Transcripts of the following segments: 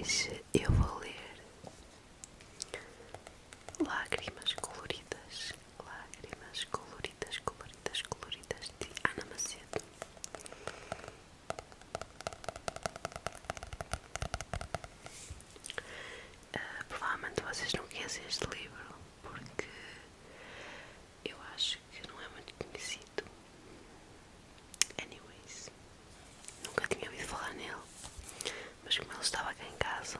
Hoje eu vou ler Lágrimas Coloridas, Lágrimas Coloridas, Coloridas, Coloridas, de Ana Macedo. Provavelmente vocês não conhecem este livro porque eu acho que não é muito conhecido. Anyways, nunca tinha ouvido falar nele, mas como ele estava cá em casa,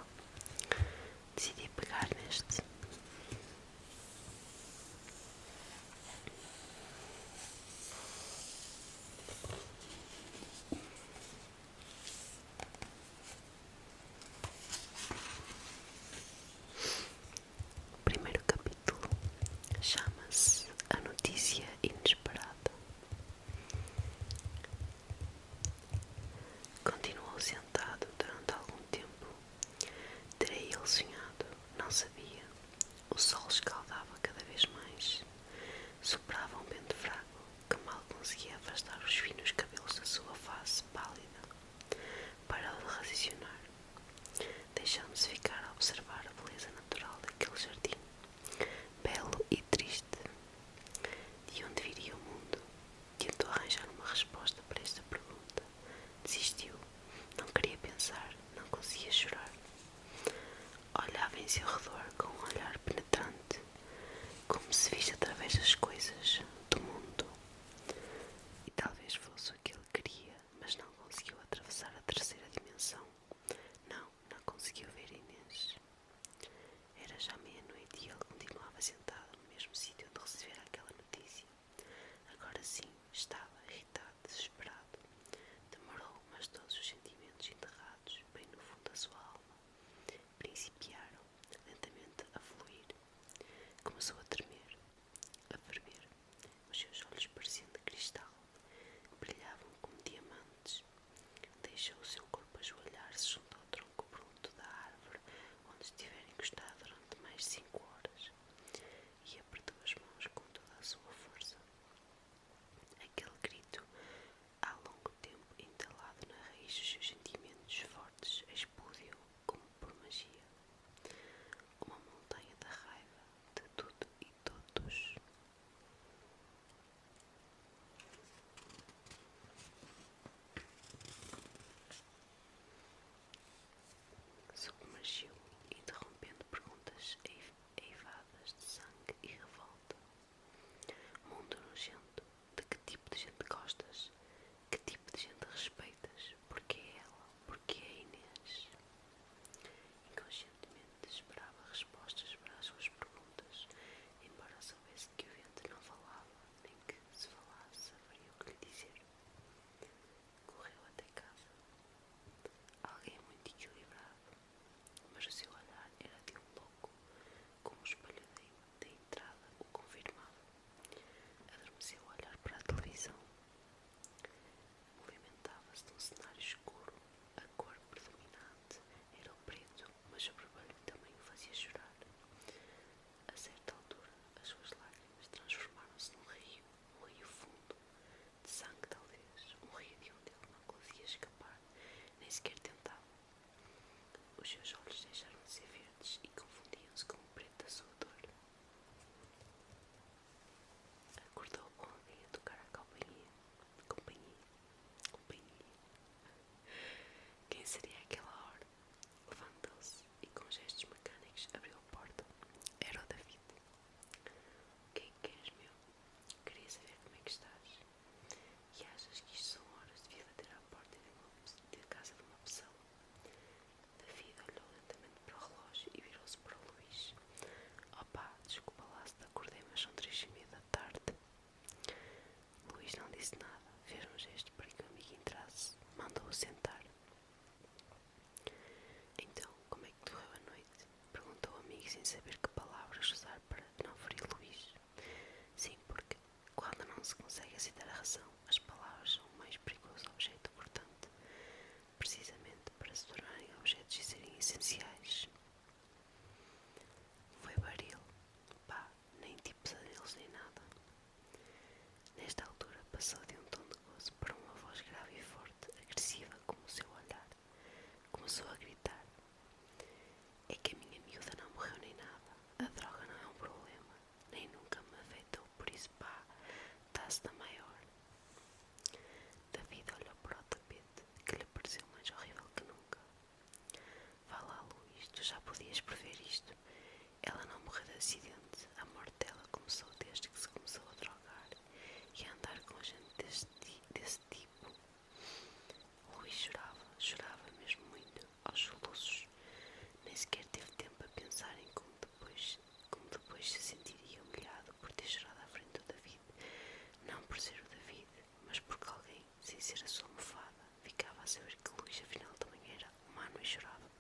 e ser a sua almofada. Ficava a saber que Luís afinal também era humano e chorava.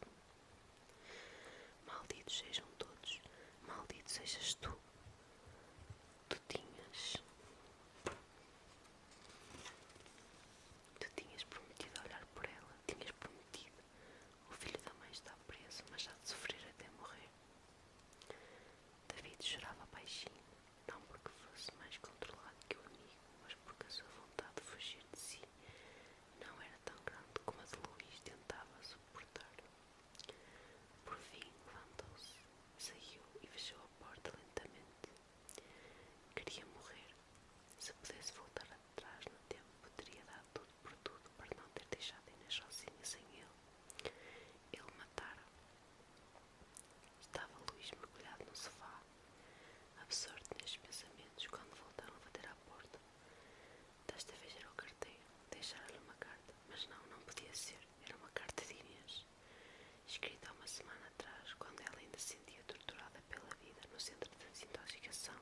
Malditos sejam todos, maldito sejas tu. Tu tinhas prometido olhar por ela, tinhas prometido. O filho da mãe está preso, mas há de sofrer até morrer. David chorava baixinho, não porque fosse mais controlado que o amigo, mas porque a sua vontade de fugir de si não era tão grande como a de Luís tentava suportar. Por fim, levantou-se, saiu e fechou a porta lentamente. Queria morrer. Se pudesse voltar atrás no tempo, teria dado tudo por tudo para não ter deixado Inês sozinha sem ele. Ele matara. Estava Luís mergulhado no sofá, absorto nestes pensamentos, quando voltaram a bater à porta. Desta vez era o carteiro. Deixara-lhe uma carta, mas não podia ser. Era uma carta de Inês, escrita há uma semana atrás, quando ela ainda se sentia torturada pela vida no centro de desintoxicação.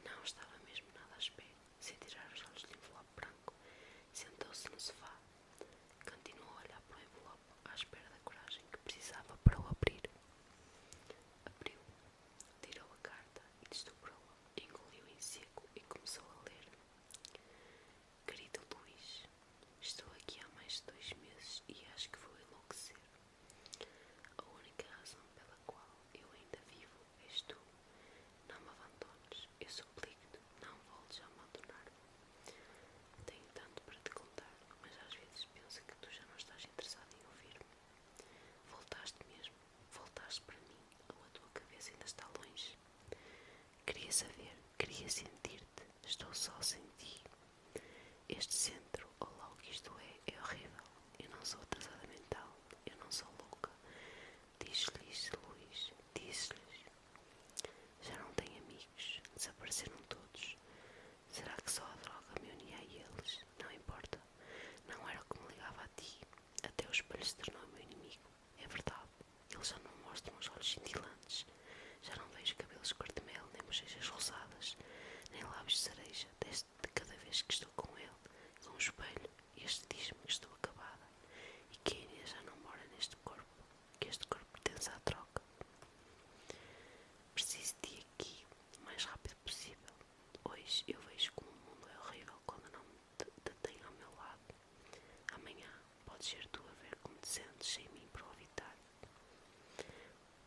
Não estava mesmo nada à espera. Sem tirar os olhos do envelope branco, sentou-se no sofá. Continuou a olhar para o envelope, à espera da coragem que precisava para o abrir. Abriu, tirou a carta e desdobrou-a, engoliu em seco e começou a ler. Querido Luís, estou aqui há mais de 2 meses e acho que vou enlouquecer. A única razão pela qual eu ainda vivo és tu. Não me abandones, eu suplico-te, não voltes a abandonar-me. Tenho tanto para te contar, mas às vezes penso que tu já não estás interessado em ouvir-me. Voltaste mesmo, voltaste para mim, ou a tua cabeça ainda está longe. Queria saber, queria sentir-te, estou só sem ti. Este centro, ou lá o que isto é horrível. Eu não sou atrasada mental, eu não sou louca. Diz-lhes, Luís, diz-lhes. Já não tenho amigos, desapareceram todos. Será que só a droga me unia a eles? Não importa, não era o que me ligava a ti. Até o espelho se tornou meu inimigo. É verdade, eles já não mostram os olhos cintilantes. Já não vejo cabelos cor de mel, nem bochechas rosadas, nem lábios de cereja. Desde cada vez que estou com ele, com o espelho, este diz-me que estou acabada e que a Inês já não mora neste corpo, que este corpo pertence à troca. Preciso de ti aqui, o mais rápido possível. Hoje eu vejo como o mundo é horrível quando não me detém ao meu lado. Amanhã podes ser tu a ver como te sentes sem mim para o evitar.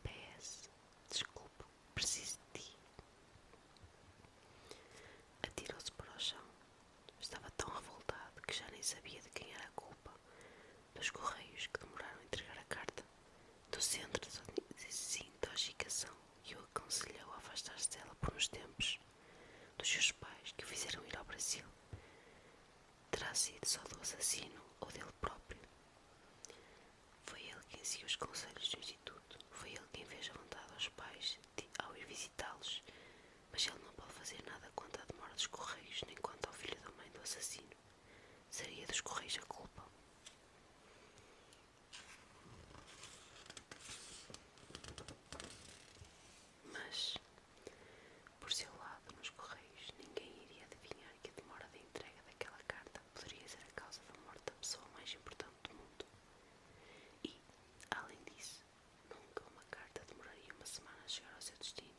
PS, desculpa, preciso de ti. Atirou-se para o chão. Estava tão revoltado que já nem sabia de quem era a culpa. Dos correios que demoraram a entregar a carta, do centro de desintoxicação que o aconselhou a afastar-se dela por uns tempos, dos seus pais que o fizeram ir ao Brasil. Terá sido só do assassino ou dele próprio? Foi ele quem seguiu os conselhos do instituto, foi ele quem fez a vontade aos pais ao ir visitá-los, mas ele não pode fazer nada quanto à demora dos correios, nem quanto ao filho da mãe do assassino. Seria dos correios a culpa. Mas, por seu lado, nos correios, ninguém iria adivinhar que a demora da entrega daquela carta poderia ser a causa da morte da pessoa mais importante do mundo. E, além disso, nunca uma carta demoraria uma semana a chegar ao seu destino.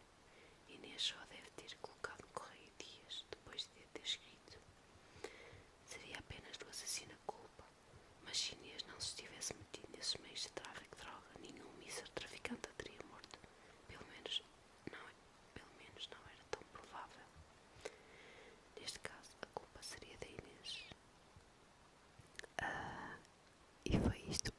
Inês só deve ter colocado no correio dias depois de ter escrito. Seria apenas do assassino a culpa, mas se Inês não se tivesse metido nesses meios de tráfico de droga, nenhum mísero traficante a teria morto. Pelo menos não era tão provável. Neste caso, a culpa seria da Inês. E foi isto